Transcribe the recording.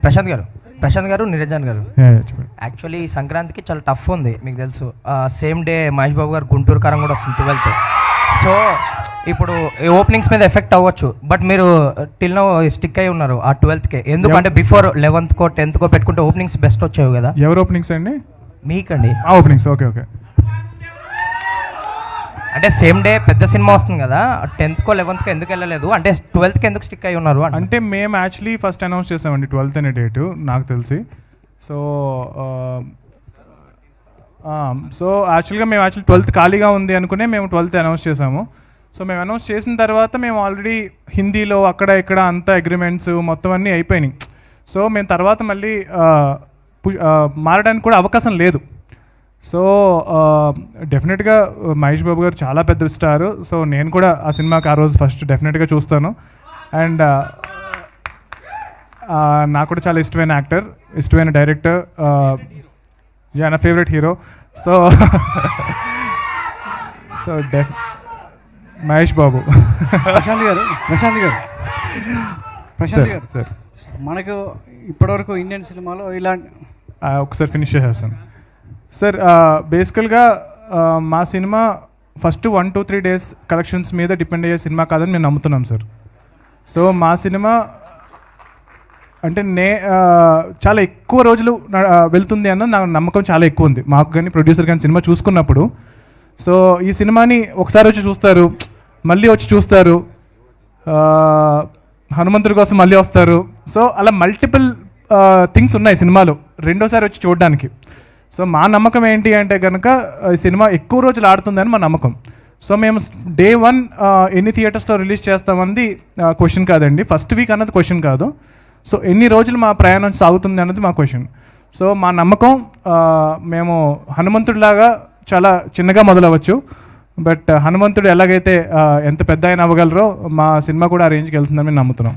ప్రశాంత్ గారు, నిరంజన్ గారు, యాక్చువల్లీ సంక్రాంతికి చాలా టఫ్ ఉంది, మీకు తెలుసు. సేమ్ డే మహేష్ బాబు గారు గుంటూరు కారం కూడా వస్తుంది 12th. సో ఇప్పుడు ఓపెనింగ్స్ మీద ఎఫెక్ట్ అవ్వచ్చు, బట్ మీరు టిల్ నో స్టిక్ అయి ఉన్నారు ఆ 12th. ఎందుకంటే బిఫోర్ 11th 10th పెట్టుకుంటే ఓపెనింగ్స్ బెస్ట్ వచ్చాయి కదా. ఎవరు ఓపెనింగ్స్ అండి? మీకండి ఓపెనింగ్స్. ఓకే. అంటే సేమ్ డే పెద్ద సినిమా వస్తుంది కదా, 10th 11th ఎందుకు వెళ్ళలేదు, అంటే 12th ఎందుకు స్టిక్ అయి ఉన్నారు అంటే మేము యాక్చువల్లీ ఫస్ట్ అనౌన్స్ చేసామండి 12th అనే డేటు నాకు తెలిసి. సో యాక్చువల్గా మేము 12th ఖాళీగా ఉంది అనుకునే మేము 12th అనౌన్స్ చేసాము. సో మేము అనౌన్స్ చేసిన తర్వాత మేము ఆల్రెడీ హిందీలో అక్కడ ఇక్కడ అంతా అగ్రిమెంట్స్ మొత్తం అన్నీ అయిపోయినాయి. సో మేము తర్వాత మళ్ళీ మారడానికి కూడా అవకాశం లేదు. సో డెఫినెట్గా మహేష్ బాబు గారు చాలా పెద్ద స్టారు. సో నేను కూడా ఆ సినిమాకి ఆ రోజు ఫస్ట్ డెఫినెట్గా చూస్తాను. అండ్ నాకు కూడా చాలా ఇష్టమైన యాక్టర్, ఇష్టమైన డైరెక్టర్, నా favourite hero. So so Mahesh Babu. Prashant garu sir, మనకు ఇప్పటివరకు ఇండియన్ సినిమాలో ఇలాంటి ఒకసారి ఫినిష్ చేసేస్తాను సార్. బేసికల్గా మా సినిమా ఫస్ట్ 1-2-3 డేస్ కలెక్షన్స్ మీద డిపెండ్ అయ్యే సినిమా కాదని మేము నమ్ముతున్నాం సార్. సో మా సినిమా అంటే చాలా ఎక్కువ రోజులు వెళ్తుంది అన్న నా నమ్మకం చాలా ఎక్కువ ఉంది మాకు కానీ ప్రొడ్యూసర్ కానీ సినిమా చూసుకున్నప్పుడు. సో ఈ సినిమాని ఒకసారి వచ్చి చూస్తారు, మళ్ళీ వచ్చి చూస్తారు, హనుమంతుడి కోసం మళ్ళీ వస్తారు. సో అలా మల్టిపుల్ థింగ్స్ ఉన్నాయి సినిమాలో రెండోసారి వచ్చి చూడడానికి. సో మా నమ్మకం ఏంటి అంటే కనుక ఈ సినిమా ఎక్కువ రోజులు ఆడుతుందని మా నమ్మకం. సో మేము Day 1 ఎన్ని థియేటర్స్లో రిలీజ్ చేస్తామన్నది క్వశ్చన్ కాదండి, ఫస్ట్ వీక్ అన్నది క్వశ్చన్ కాదు. సో ఎన్ని రోజులు మా ప్రయాణం సాగుతుంది అన్నది మా క్వశ్చన్. సో మా నమ్మకం మేము హనుమంతుడిలాగా చాలా చిన్నగా మొదలవచ్చు, బట్ హనుమంతుడు ఎలాగైతే ఎంత పెద్ద ఆయన అవ్వగలరో మా సినిమా కూడా ఆ రేంజ్కి వెళ్తుందని మేము నమ్ముతున్నాం.